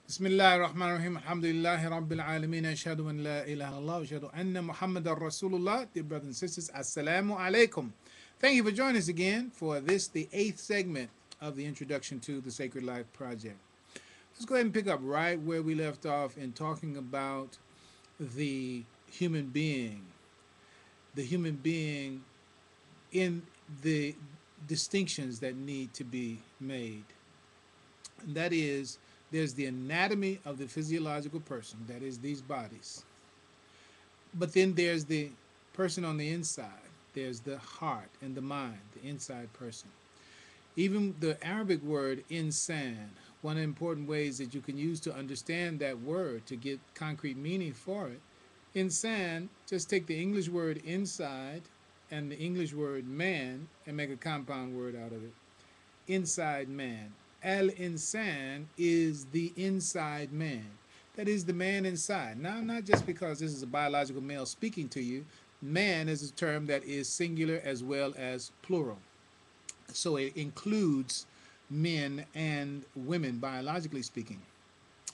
Bismillah ar-Rahman ar-Rahim. Alhamdulillahi Rabbil Alameen. Ashhadu an la ilaha illallah. Ashhadu anna Muhammadan Rasulullah. Dear brothers and sisters, Assalamu alaikum. Thank you for joining us again for this, the eighth segment of the introduction to the Sacred Life Project. Let's go ahead and pick up right where we left off in talking about the human being. The human being in the distinctions that need to be made. And that is, there's the anatomy of the physiological person, that is, these bodies. But then there's the person on the inside. There's the heart and the mind, the inside person. Even the Arabic word insan, one of the important ways that you can use to understand that word to get concrete meaning for it. Insan, just take the English word inside and the English word man and make a compound word out of it. Inside man. Al insan is the inside man. That is the man inside. Now, not just because this is a biological male speaking to you, man is a term that is singular as well as plural. So it includes men and women, biologically speaking.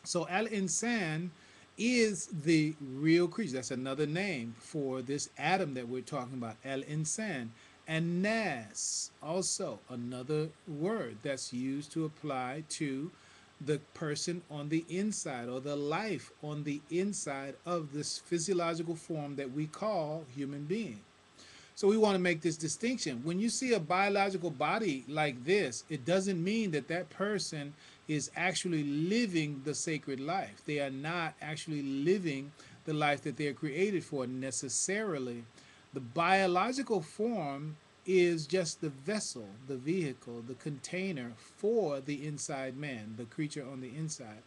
So Al Insan is the real creature. That's another name for this Adam that we're talking about, Al Insan. And Nas, also another word that's used to apply to the person on the inside or the life on the inside of this physiological form that we call human being. So we want to make this distinction. When you see a biological body like this, it doesn't mean that that person is actually living the sacred life. They are not actually living the life that they're created for necessarily. The biological form is just the vessel, the vehicle, the container for the inside man, the creature on the inside.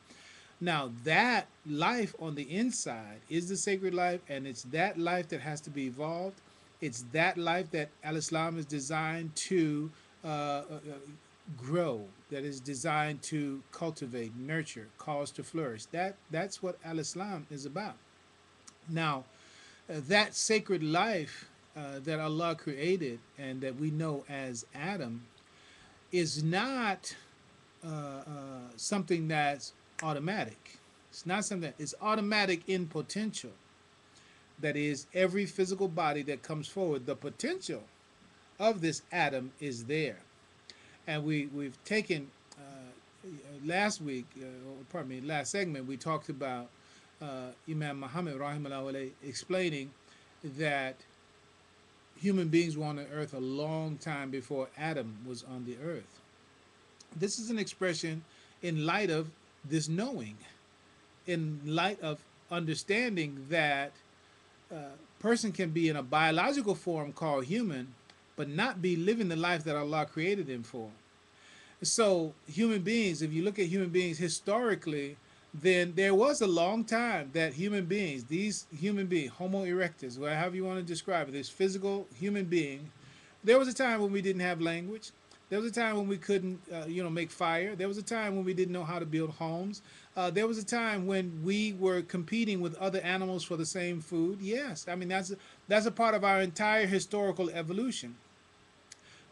Now, that life on the inside is the sacred life, and it's that life that has to be evolved. It's that life that Al Islam is designed to uh, uh, grow, that is designed to cultivate, nurture, cause to flourish. That's what Al Islam is about. Now, that sacred life that Allah created and that we know as Adam is not something that's automatic. It's not something that is automatic in potential. That is, every physical body that comes forward, the potential of this atom is there. And we've taken last week, pardon me, last segment, we talked about Imam Muhammad rahimahullah explaining that human beings were on the earth a long time before Adam was on the earth. This is an expression in light of this knowing, in light of understanding that person can be in a biological form called human, but not be living the life that Allah created them for. So, human beings, if you look at human beings historically, then there was a long time that human beings, these human beings, Homo erectus, however you want to describe it, this physical human being, there was a time when we didn't have language. There was a time when we couldn't, make fire. There was a time when we didn't know how to build homes. There was a time when we were competing with other animals for the same food. Yes, I mean that's a part of our entire historical evolution.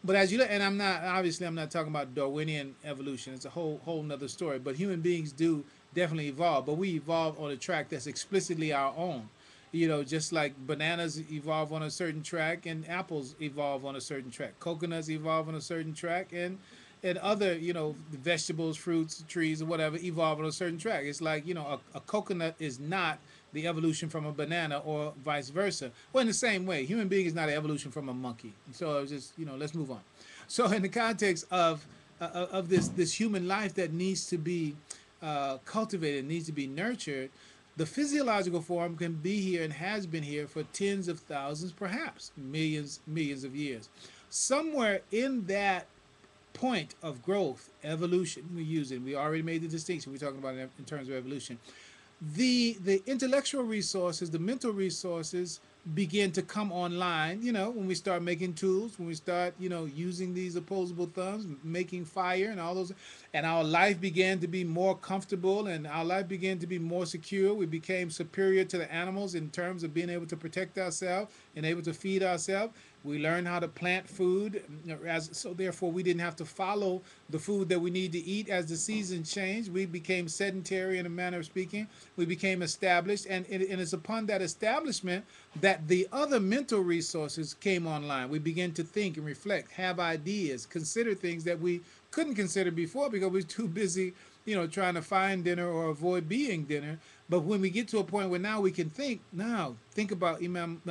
But as you look, and I'm not talking about Darwinian evolution. It's a whole nother story. But human beings do definitely evolve, but we evolve on a track that's explicitly our own. Just like bananas evolve on a certain track and apples evolve on a certain track. Coconuts evolve on a certain track and other, vegetables, fruits, trees, or whatever evolve on a certain track. It's like, a coconut is not the evolution from a banana or vice versa. Well, in the same way, human being is not an evolution from a monkey. So it's just, let's move on. So in the context of this human life that needs to be cultivated, needs to be nurtured, the physiological form can be here and has been here for tens of thousands, perhaps millions of years. Somewhere in that point of growth, evolution, we use it. We already made the distinction. We're talking about it in terms of evolution. The intellectual resources, the mental resources begin to come online, when we start making tools, when we start, using these opposable thumbs, making fire and all those. and our life began to be more comfortable and our life began to be more secure. We became superior to the animals in terms of being able to protect ourselves and able to feed ourselves. We learned how to plant food, so therefore we didn't have to follow the food that we need to eat as the season changed. We became sedentary in a manner of speaking. We became established, and it's upon that establishment that the other mental resources came online. We began to think and reflect, have ideas, consider things that we couldn't consider before because we were too busy, trying to find dinner or avoid being dinner. But when we get to a point where now we can think, now think about Imam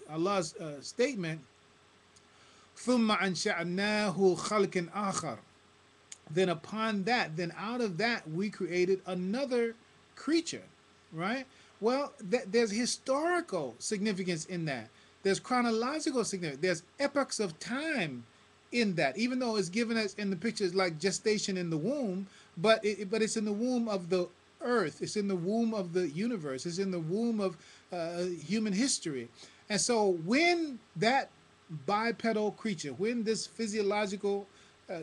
Allah's statement, ثُمَّ أَنشَأْنَاهُ خَلْقٍ آخَرٍ. Then upon that, then out of that, we created another creature, right? Well, there's historical significance in that. There's chronological significance. There's epochs of time in that, even though it's given us in the pictures like gestation in the womb, but it's in the womb of the earth. It's in the womb of the universe. It's in the womb of human history. And so when that bipedal creature, when this physiological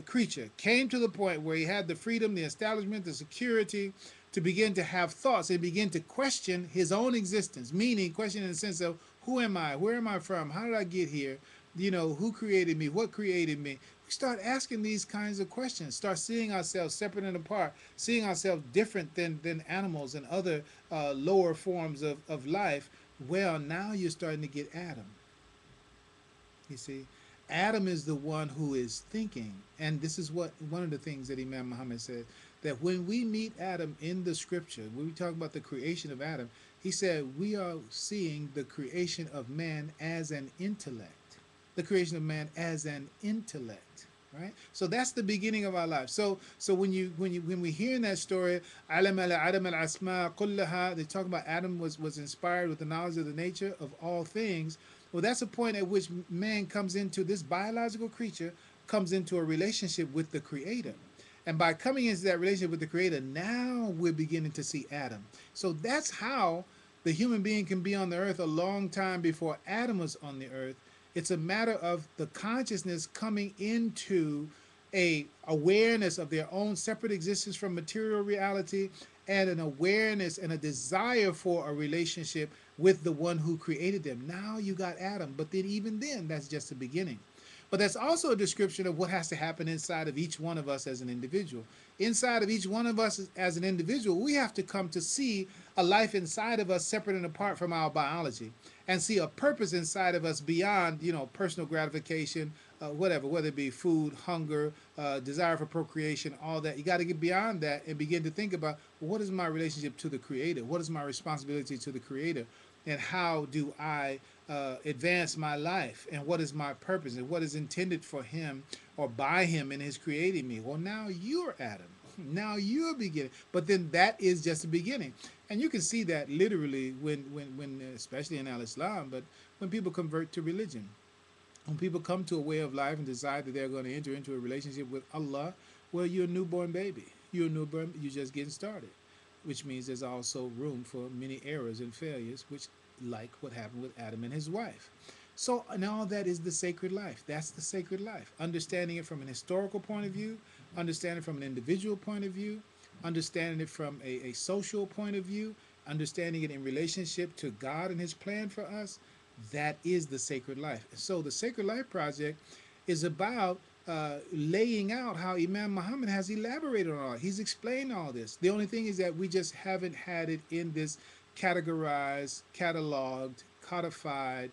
creature came to the point where he had the freedom, the establishment, the security to begin to have thoughts and begin to question his own existence, meaning question in the sense of who am I? Where am I from? How did I get here? Who created me? What created me? We start asking these kinds of questions, start seeing ourselves separate and apart, seeing ourselves different than animals and other lower forms of life. Well, now you're starting to get Adam. You see, Adam is the one who is thinking. And this is what one of the things that Imam Muhammad said, that when we meet Adam in the scripture, when we talk about the creation of Adam, he said we are seeing the creation of man as an intellect. The creation of man as an intellect. Right? So that's the beginning of our life. So when we hear in that story, Alam ala Adam al asma kullaha, they talk about Adam was inspired with the knowledge of the nature of all things. Well, that's a point at which man comes into, this biological creature comes into a relationship with the Creator. And by coming into that relationship with the Creator, now we're beginning to see Adam. So that's how the human being can be on the earth a long time before Adam was on the earth. It's a matter of the consciousness coming into a awareness of their own separate existence from material reality, and an awareness and a desire for a relationship with the one who created them. Now you got Adam, but then even then, that's just the beginning. But that's also a description of what has to happen inside of each one of us as an individual. Inside of each one of us as an individual, we have to come to see a life inside of us separate and apart from our biology, and see a purpose inside of us beyond, personal gratification, whatever, whether it be food, hunger, desire for procreation, all that. You got to get beyond that and begin to think about, well, what is my relationship to the Creator? What is my responsibility to the Creator? And how do I advance my life? And what is my purpose? And what is intended for Him or by Him in His creating me? Well, now you're Adam. Now you're beginning. But then that is just the beginning. And you can see that literally when especially in Al-Islam, but when people convert to religion. When people come to a way of life and decide that they're going to enter into a relationship with Allah, well, you're a newborn baby. You're a newborn, you're just getting started, which means there's also room for many errors and failures, which like what happened with Adam and his wife. So, and all that is the sacred life. That's the sacred life. Understanding it from an historical point of view, understanding it from an individual point of view, understanding it from a social point of view, understanding it in relationship to God and His plan for us. That is the sacred life. So the Sacred Life Project is about laying out how Imam Muhammad has elaborated on it. He's explained all this. The only thing is that we just haven't had it in this categorized, cataloged, codified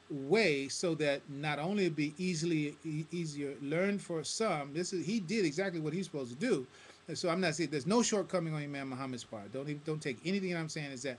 way, so that not only it'd be easier learned for some. He did exactly what he's supposed to do. And so I'm not saying there's no shortcoming on Imam Muhammad's part. Don't take anything I'm saying is that.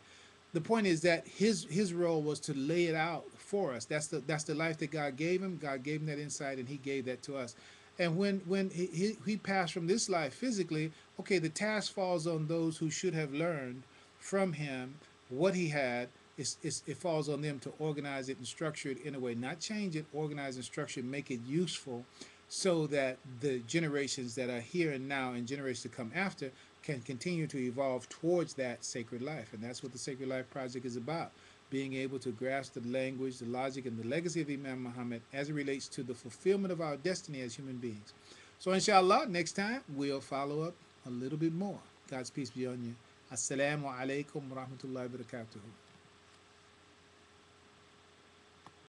The point is that his role was to lay it out for us. That's the life that God gave him. God gave him that insight, and He gave that to us. And when he passed from this life physically, okay, the task falls on those who should have learned from him what he had. It falls on them to organize it and structure it in a way, not change it, organize and structure it, make it useful, so that the generations that are here and now and generations to come after can continue to evolve towards that sacred life. And that's what the Sacred Life Project is about, being able to grasp the language, the logic, and the legacy of Imam Muhammad as it relates to the fulfillment of our destiny as human beings. So inshallah, next time we'll follow up a little bit more. God's peace be on you. Assalamu alaikum wa rahmatullahi wa barakatuh.